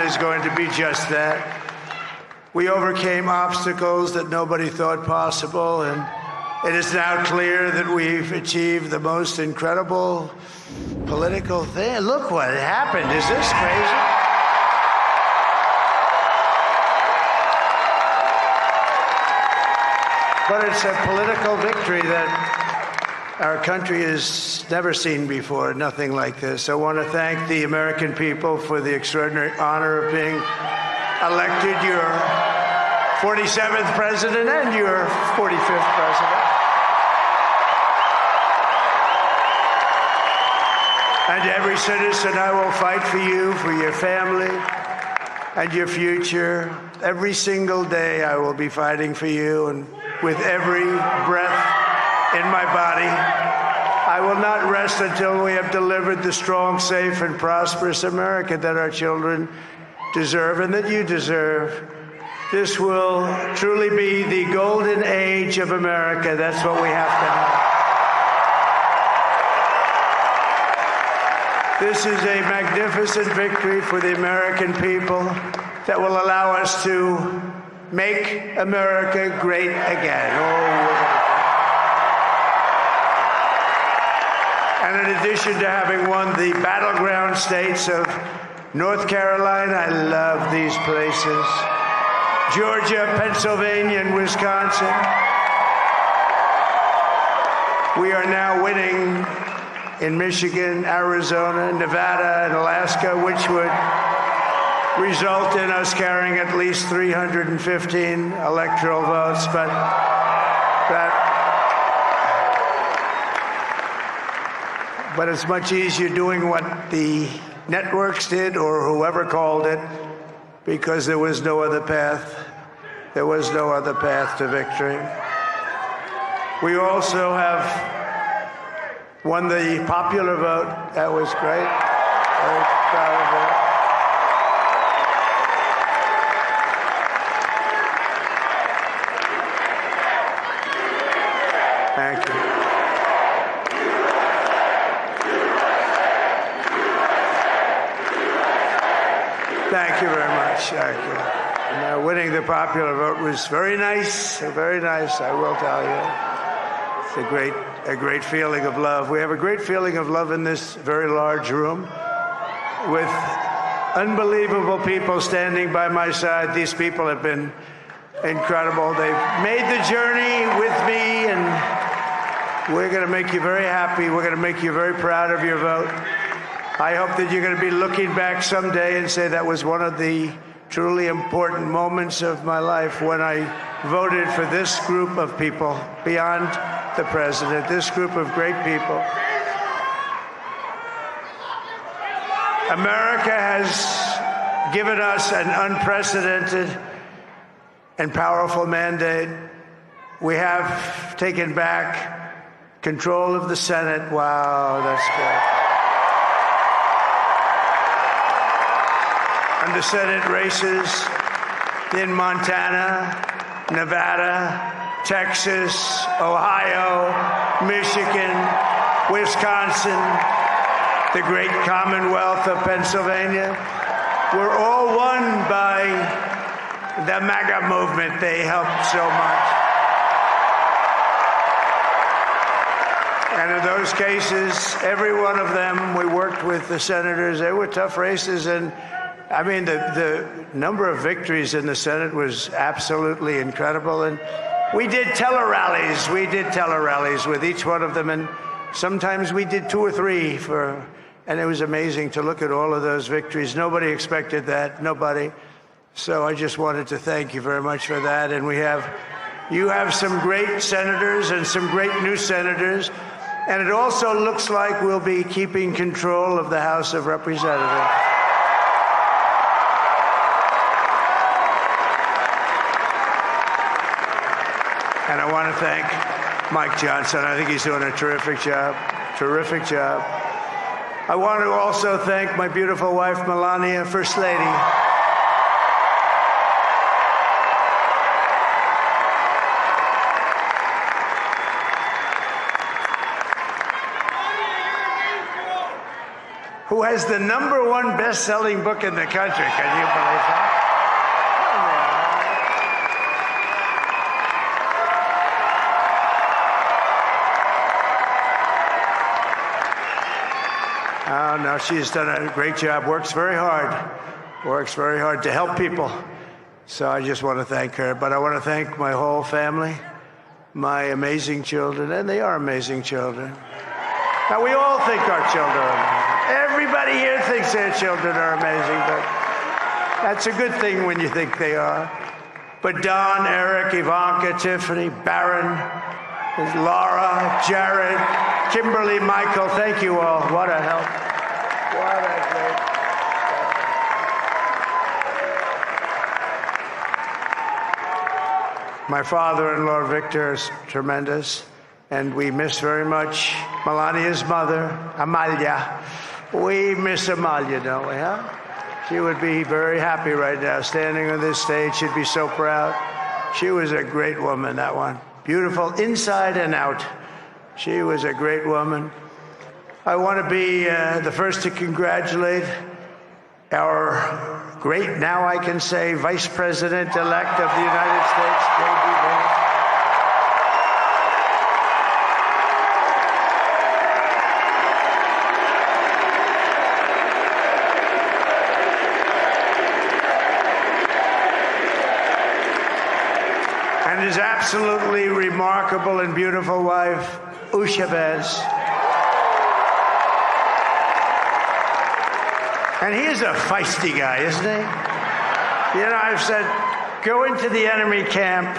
is going to be just that. We overcame obstacles that nobody thought possible, and it is now clear that we've achieved the most incredible political thing. Look what happened. Is this crazy? But it's a political victory that our country has never seen before, nothing like this. I want to thank the American people for the extraordinary honor of being elected your 47th president and your 45th president. And to every citizen, I will fight for you, for your family, and your future. Every single day, I will be fighting for you, and with every breath in my body, I will not rest until we have delivered the strong, safe, and prosperous America that our children deserve and that you deserve. This will truly be the golden age of America. That's what we have to have. This is a magnificent victory for the American people that will allow us to make America great again. And in addition to having won the battleground states of North Carolina, I love these places, Georgia, Pennsylvania, and Wisconsin, we are now winning in Michigan, Arizona, Nevada, and Alaska, which would result in us carrying at least 315 electoral votes. But it's much easier doing what the networks did or whoever called it, because there was no other path. There was no other path to victory. We also have won the popular vote. That was great. Very proud of that. Thank you. Thank you very much. Thank you. And, winning the popular vote was very nice, I will tell you. It's a great feeling of love. We have a great feeling of love in this very large room with unbelievable people standing by my side. These people have been incredible. They've made the journey with me, and we're going to make you very happy. We're going to make you very proud of your vote. I hope that you're going to be looking back someday and say that was one of the truly important moments of my life when I voted for this group of people beyond the president, this group of great people. America has given us an unprecedented and powerful mandate. We have taken back control of the Senate. Wow, that's great. And the Senate races in Montana, Nevada, Texas, Ohio, Michigan, Wisconsin, the great Commonwealth of Pennsylvania, were all won by the MAGA movement. They helped so much. And in those cases, every one of them, we worked with the senators. They were tough races, and I mean, the number of victories in the Senate was absolutely incredible. And we did tele-rallies. We did tele-rallies with each one of them. And sometimes we did 2 or 3 and it was amazing to look at all of those victories. Nobody expected that. Nobody. So I just wanted to thank you very much for that. And you have some great senators and some great new senators. And it also looks like we'll be keeping control of the House of Representatives. And I want to thank Mike Johnson. I think he's doing a terrific job. Terrific job. I want to also thank my beautiful wife, Melania, First Lady. Who who has the #1 best-selling book in the country. Can you believe that? Oh, no, she's done a great job, works very hard to help people. So I just want to thank her. But I want to thank my whole family, my amazing children, and they are amazing children. Now, we all think our children are amazing. Everybody here thinks their children are amazing, but that's a good thing when you think they are. But Don, Eric, Ivanka, Tiffany, Barron, Laura, Jared, Kimberly, Michael, thank you all. What a help. What a great. My father-in-law, Victor, is tremendous, and we miss very much Melania's mother, Amalia. We miss Amalia, don't we, huh? She would be very happy right now, standing on this stage. She'd be so proud. She was a great woman, that one. Beautiful inside and out. She was a great woman. I want to be the first to congratulate our great, now I can say, Vice President-elect of the United States, J.D. Vance. And his absolutely remarkable and beautiful wife, Usha Vance. And he's a feisty guy, isn't he? You know, I've said, go into the enemy camp.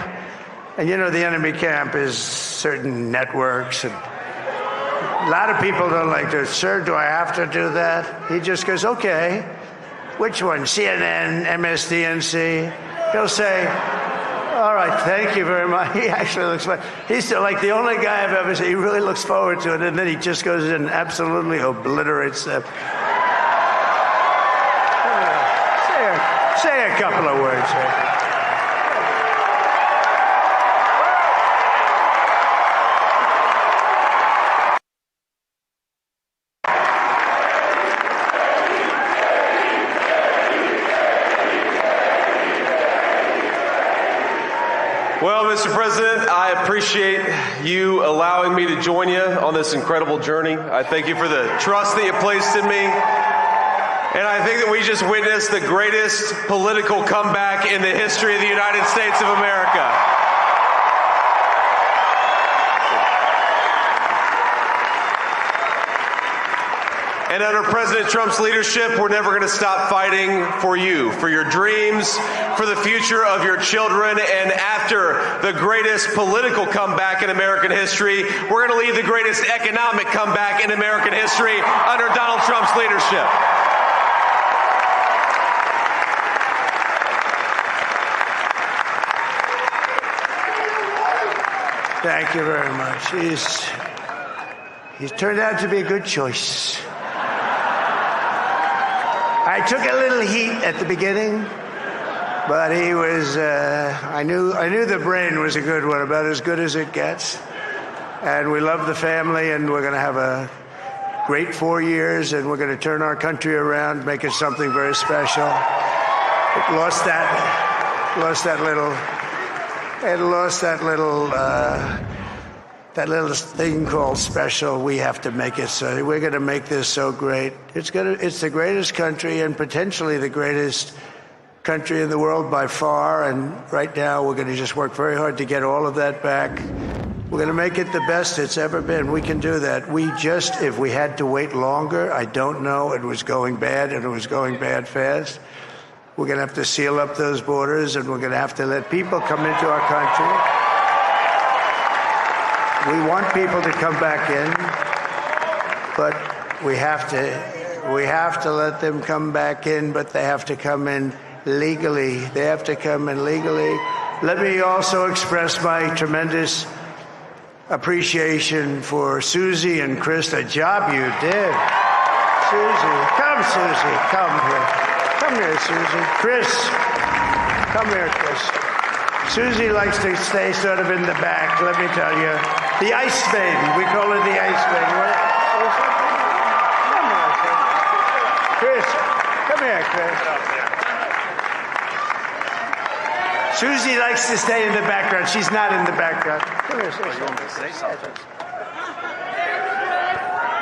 And you know, the enemy camp is certain networks. And a lot of people don't like to, sir, do I have to do that? He just goes, okay. Which one? CNN, MSDNC? He'll say, all right, thank you very much. He actually looks like, he's like the only guy I've ever seen. He really looks forward to it. And then he just goes in and absolutely obliterates them. Say a couple of words here. Well, Mr. President, I appreciate you allowing me to join you on this incredible journey. I thank you for the trust that you placed in me. And I think that we just witnessed the greatest political comeback in the history of the United States of America. And under President Trump's leadership, we're never going to stop fighting for you, for your dreams, for the future of your children. And after the greatest political comeback in American history, we're going to lead the greatest economic comeback in American history under Donald Trump's leadership. Thank you very much. He's turned out to be a good choice. I took a little heat at the beginning, but he was, I knew the brain was a good one, about as good as it gets. And we love the family, and we're going to have a great 4 years, and we're going to turn our country around, make it something very special. It lost that little thing called special. We have to make it so. We're going to make this so great. It's the greatest country and potentially the greatest country in the world by far. And right now we're going to just work very hard to get all of that back. We're going to make it the best it's ever been. We can do that. If we had to wait longer, I don't know. It was going bad, and it was going bad fast. We're going to have to seal up those borders, and we're going to have to let people come into our country. We want people to come back in, but we have to let them come back in, but they have to come in legally. They have to come in legally. Let me also express my tremendous appreciation for Susie and Chris, the job you did. Susie, come here. Come here, Susie. Chris, come here, Chris. Susie likes to stay sort of in the back, let me tell you. The Ice Maiden, we call her the Ice Maiden. Come here, Come here, Chris. Susie likes to stay in the background. She's not in the background. Come here, say something.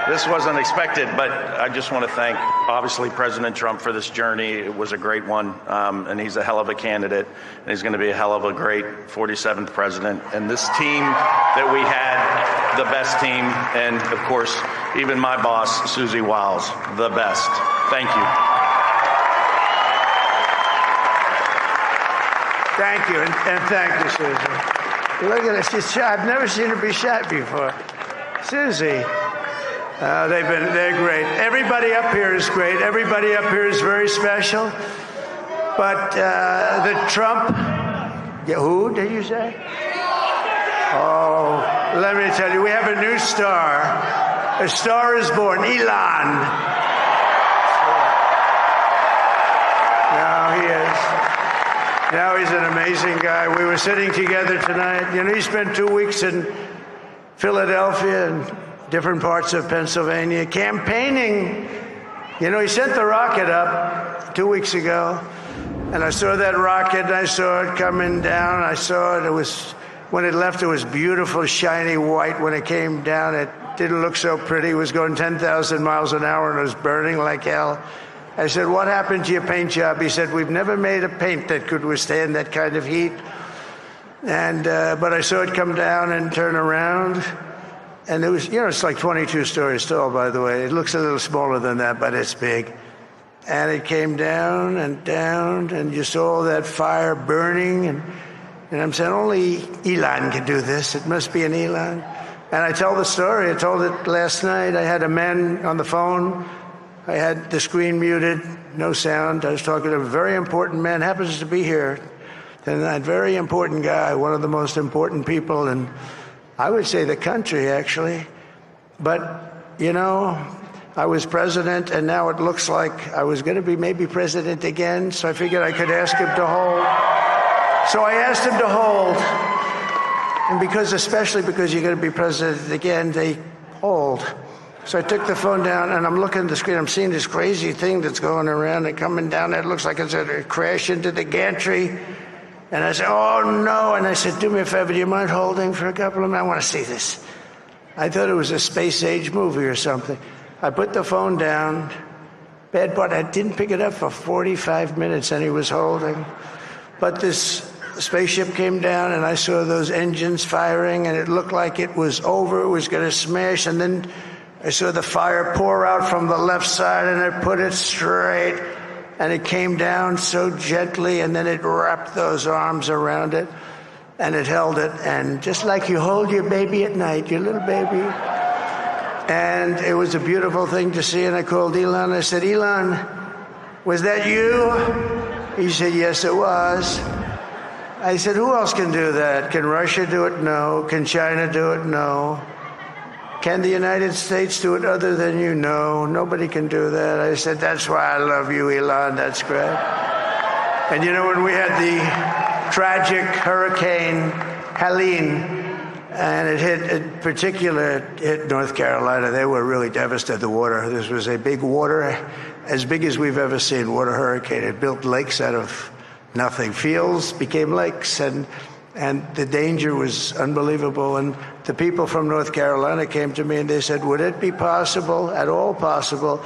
This wasn't expected, but I just want to thank, obviously, President Trump for this journey. It was a great one, and he's a hell of a candidate, and he's going to be a hell of a great 47th president. And this team that we had, the best team, and, of course, even my boss, Susie Wiles, the best. Thank you. Thank you, and thank you, Susie. Look at this. She's shot. I've never seen her be shot before. Susie. They're great. Everybody up here is great. Everybody up here is very special. But the Trump, who did you say? Oh, let me tell you, we have a new star. A star is born, Elon. Now he is. Now he's an amazing guy. We were sitting together tonight. You know, he spent 2 weeks in Philadelphia and different parts of Pennsylvania, campaigning. You know, he sent the rocket up 2 weeks ago, and I saw that rocket, and I saw it coming down. I saw it. When it left, it was beautiful, shiny white. When it came down, it didn't look so pretty. It was going 10,000 miles an hour, and it was burning like hell. I said, what happened to your paint job? He said, we've never made a paint that could withstand that kind of heat. And but I saw it come down and turn around. And it was, you know, it's like 22 stories tall, by the way. It looks a little smaller than that, but it's big. And it came down, and you saw that fire burning. And I'm saying, only Elon can do this. It must be an Elon. And I tell the story. I told it last night. I had a man on the phone. I had the screen muted, no sound. I was talking to a very important man, happens to be here. And that very important guy, one of the most important people in, I would say, the country, actually. But, you know, I was president, and now it looks like I was going to be maybe president again, so I figured I could ask him to hold. So I asked him to hold. And especially because you're going to be president again, they hold. So I took the phone down, and I'm looking at the screen. I'm seeing this crazy thing that's going around and coming down. It looks like it's going to crash into the gantry. And I said, oh, no. And I said, do me a favor, do you mind holding for a couple of minutes? I want to see this. I thought it was a space-age movie or something. I put the phone down. Bad part, I didn't pick it up for 45 minutes, and he was holding. But this spaceship came down, and I saw those engines firing, and it looked like it was over. It was going to smash. And then I saw the fire pour out from the left side, and I put it straight. And it came down so gently, and then it wrapped those arms around it, and it held it. And just like you hold your baby at night, your little baby. And it was a beautiful thing to see. And I called Elon. I said, Elon, was that you? He said, yes, it was. I said, who else can do that? Can Russia do it? No. Can China do it? No. Can the United States do it other than you? No, nobody can do that. I said, that's why I love you, Elon. That's great. And you know, when we had the tragic Hurricane Helene, and it hit North Carolina, they were really devastated, the water. This was a big water, as big as we've ever seen, water hurricane. It built lakes out of nothing. Fields became lakes, and the danger was unbelievable. And the people from North Carolina came to me and they said, would it be possible, at all possible,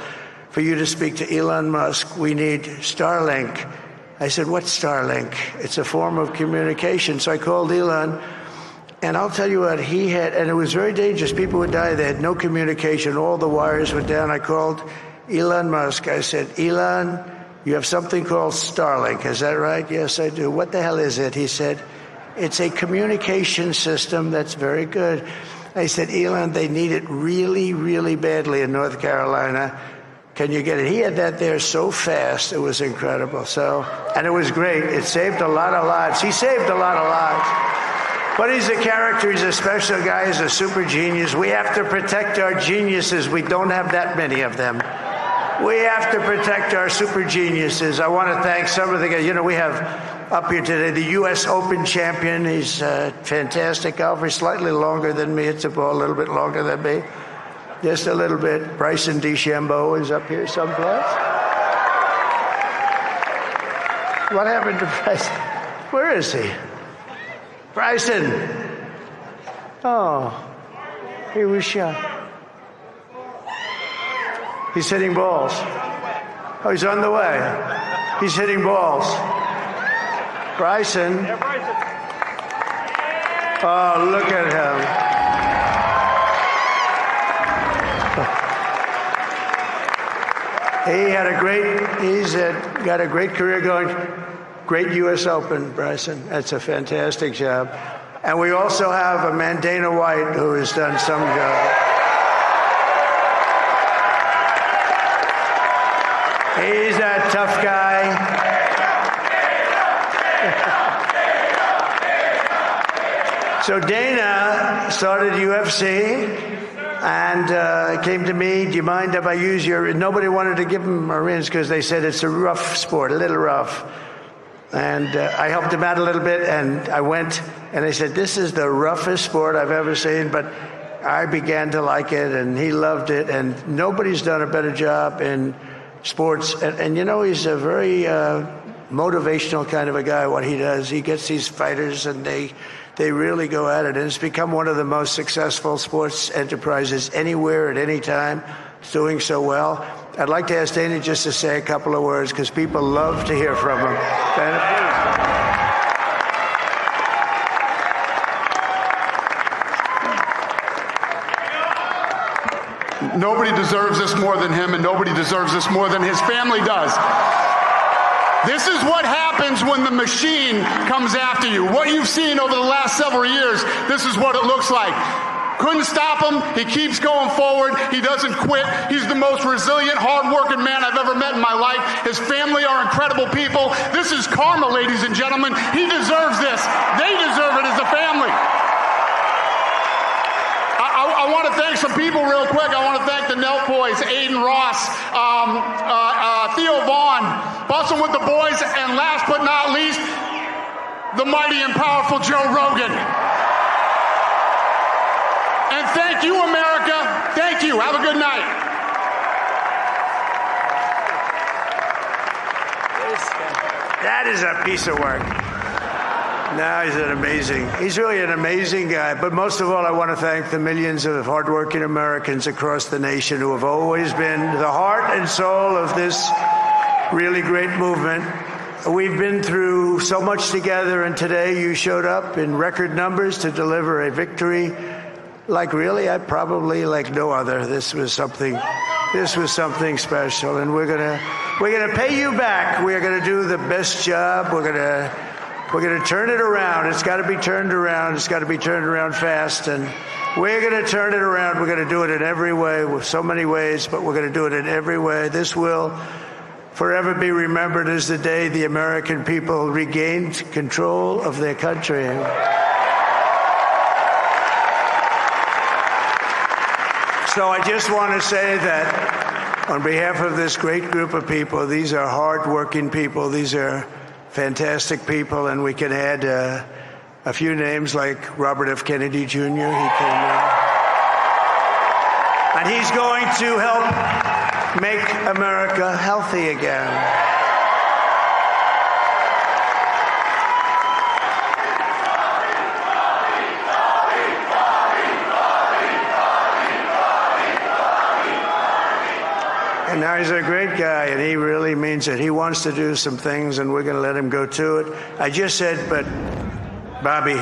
for you to speak to Elon Musk? We need Starlink. I said, what's Starlink? It's a form of communication. So I called Elon, and I'll tell you what, he had, and it was very dangerous. People would die. They had no communication. All the wires were down. I called Elon Musk. I said, Elon, you have something called Starlink. Is that right? Yes, I do. What the hell is it? He said, it's a communication system that's very good. I said, Elon, they need it really, really badly in North Carolina. Can you get it? He had that there so fast. It was incredible. And it was great. It saved a lot of lives. He saved a lot of lives. But he's a character. He's a special guy. He's a super genius. We have to protect our geniuses. We don't have that many of them. We have to protect our super geniuses. I want to thank some of the guys. You know, we have up here today the U.S. Open champion. He's a fantastic golfer. He's slightly longer than me. It's a little bit longer than me. Just a little bit. Bryson DeChambeau is up here someplace. What happened to Bryson? Where is he? Bryson. Oh, he was shot. He's hitting balls. Oh, he's on the way. He's hitting balls. Bryson. Oh, look at him. He's got a great career going. Great U.S. Open, Bryson. That's a fantastic job. And we also have a man, Dana White, who has done some job. He's a tough guy. So Dana started UFC and came to me, do you mind if I use your... Nobody wanted to give him Marines because they said it's a rough sport, a little rough. And I helped him out a little bit, and I went, and they said, this is the roughest sport I've ever seen, but I began to like it, and he loved it, and nobody's done a better job in sports. And you know, he's a very motivational kind of a guy, what he does. He gets these fighters, and they really go at it, and it's become one of the most successful sports enterprises anywhere at any time. It's doing so well. I'd like to ask Dana just to say a couple of words because people love to hear from him. Dana, please. Nobody deserves this more than him, and nobody deserves this more than his family does. This is what happens when the machine comes after you. What you've seen over the last several years, this is what it looks like. Couldn't stop him. He keeps going forward. He doesn't quit. He's the most resilient, hard-working man I've ever met in my life. His family are incredible people. This is karma, ladies and gentlemen. He deserves this. They deserve it as a family. I want to thank some people real quick. I want to thank the Nelk boys, Aiden Ross, Theo Vaughn, Bussin' with the Boys, and last but not least, the mighty and powerful Joe Rogan. And thank you, America. Thank you. Have a good night. That is a piece of work. No, he's really an amazing guy. But most of all, I want to thank the millions of hardworking Americans across the nation who have always been the heart and soul of this really great movement. We've been through so much together, and today you showed up in record numbers to deliver a victory like like no other. This was something special, and we're gonna pay you back. We're gonna do the best job. We're gonna turn it around. It's got to be turned around. It's got to be turned around fast, and we're gonna turn it around. We're gonna do it in every way, with so many ways, but we're gonna do it in every way. This will forever be remembered as the day the American people regained control of their country. So I just want to say that on behalf of this great group of people, these are hard-working people. These are fantastic people, and we can add a few names like Robert F. Kennedy Jr. He came in. And he's going to help make America healthy again. And now he's a great guy, and he really means it. He wants to do some things, and we're going to let him go to it. I just said, but, Bobby,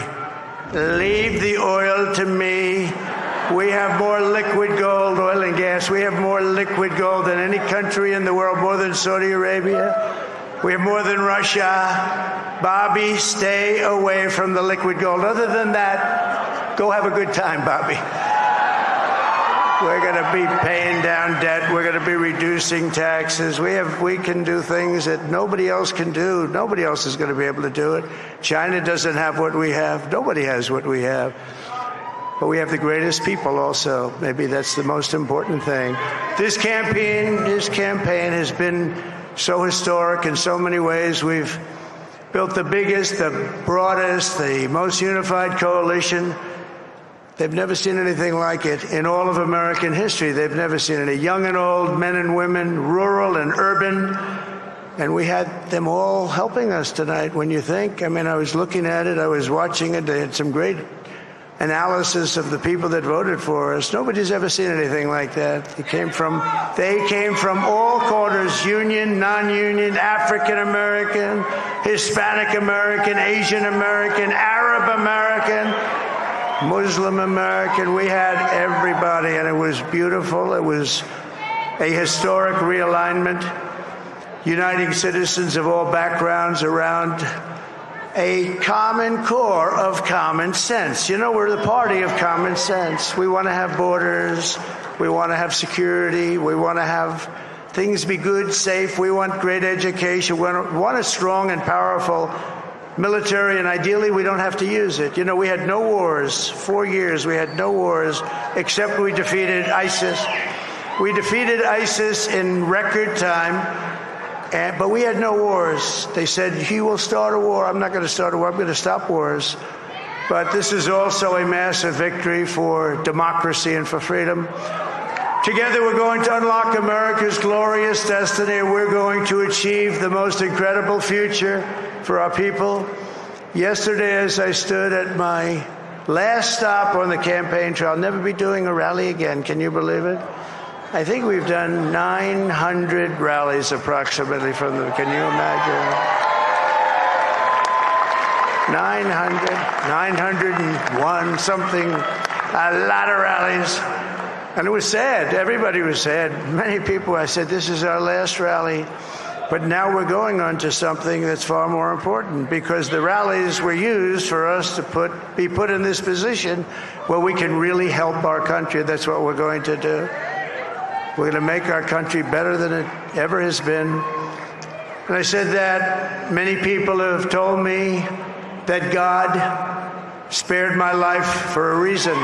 leave the oil to me. We have more liquid gold, oil and gas. We have more liquid gold than any country in the world, more than Saudi Arabia. We have more than Russia. Bobby, stay away from the liquid gold. Other than that, go have a good time, Bobby. We're going to be paying down debt. We're going to be reducing taxes. We can do things that nobody else can do. Nobody else is going to be able to do it. China doesn't have what we have. Nobody has what we have. But we have the greatest people also. Maybe that's the most important thing. This campaign has been so historic in so many ways. We've built the biggest, the broadest, the most unified coalition. They've never seen anything like it in all of American history. They've never seen it. Young and old, men and women, rural and urban, And we had them all helping us tonight, when you think. I mean, I was looking at it, I was watching it. They had some great analysis of the people that voted for us. Nobody's ever seen anything like that. They came from all quarters, union, non-union, African American, Hispanic American, Asian American, Arab American, Muslim American. We had everybody, and it was beautiful. It was a historic realignment, uniting citizens of all backgrounds around a common core of common sense. You know, we're the party of common sense. We want to have borders. We want to have security. We want to have things be good, safe. We want great education. We want a strong and powerful military, and ideally we don't have to use it. You know, we had no wars. 4 years we had no wars, except we defeated ISIS. We defeated ISIS in record time. But we had no wars. They said, he will start a war. I'm not going to start a war. I'm going to stop wars. But this is also a massive victory for democracy and for freedom. Together, we're going to unlock America's glorious destiny. We're going to achieve the most incredible future for our people. Yesterday, as I stood at my last stop on the campaign trail, I'll never be doing a rally again. Can you believe it? I think we've done 900 rallies approximately from them. Can you imagine? 901 something, a lot of rallies. And it was sad. Everybody was sad. Many people, I said, this is our last rally. But now we're going on to something that's far more important, because the rallies were used for us to be put in this position where we can really help our country. That's what we're going to do. We're going to make our country better than it ever has been. And I said that many people have told me that God spared my life for a reason.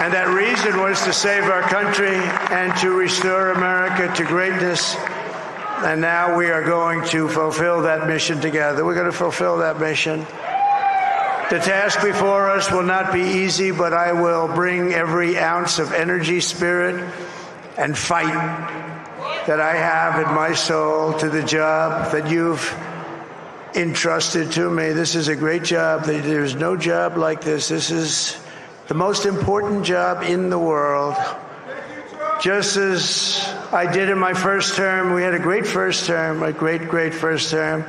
And that reason was to save our country and to restore America to greatness. And now we are going to fulfill that mission together. We're going to fulfill that mission. The task before us will not be easy, but I will bring every ounce of energy, spirit, and fight that I have in my soul to the job that you've entrusted to me. This is a great job. There's no job like this. This is the most important job in the world. Just as I did in my first term, we had a great first term, a great first term.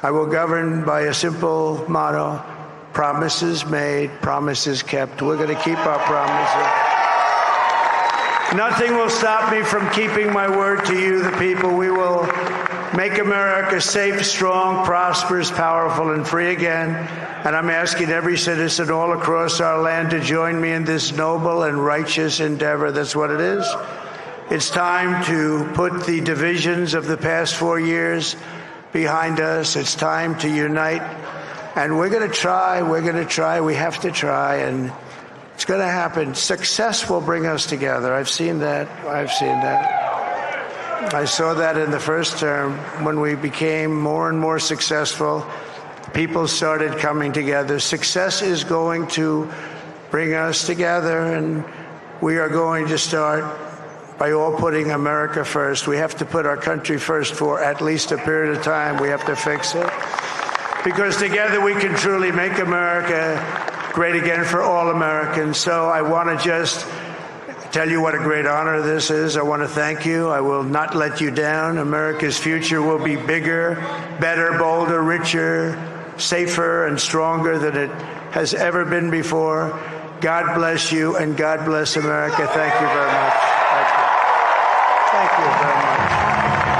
I will govern by a simple motto: promises made, promises kept. We're going to keep our promises. Nothing will stop me from keeping my word to you, the people. We will make America safe, strong, prosperous, powerful, and free again. And I'm asking every citizen all across our land to join me in this noble and righteous endeavor. That's what it is. It's time to put the divisions of the past 4 years behind us. It's time to unite. And we're going to try, we have to try, and it's going to happen. Success will bring us together. I've seen that. I saw that in the first term. When we became more and more successful, people started coming together. Success is going to bring us together, and we are going to start by all putting America first. We have to put our country first for at least a period of time. We have to fix it. Because together we can truly make America great again for all Americans. So I want to just tell you what a great honor this is. I want to thank you. I will not let you down. America's future will be bigger, better, bolder, richer, safer, and stronger than it has ever been before. God bless you, and God bless America. Thank you very much. Thank you very much.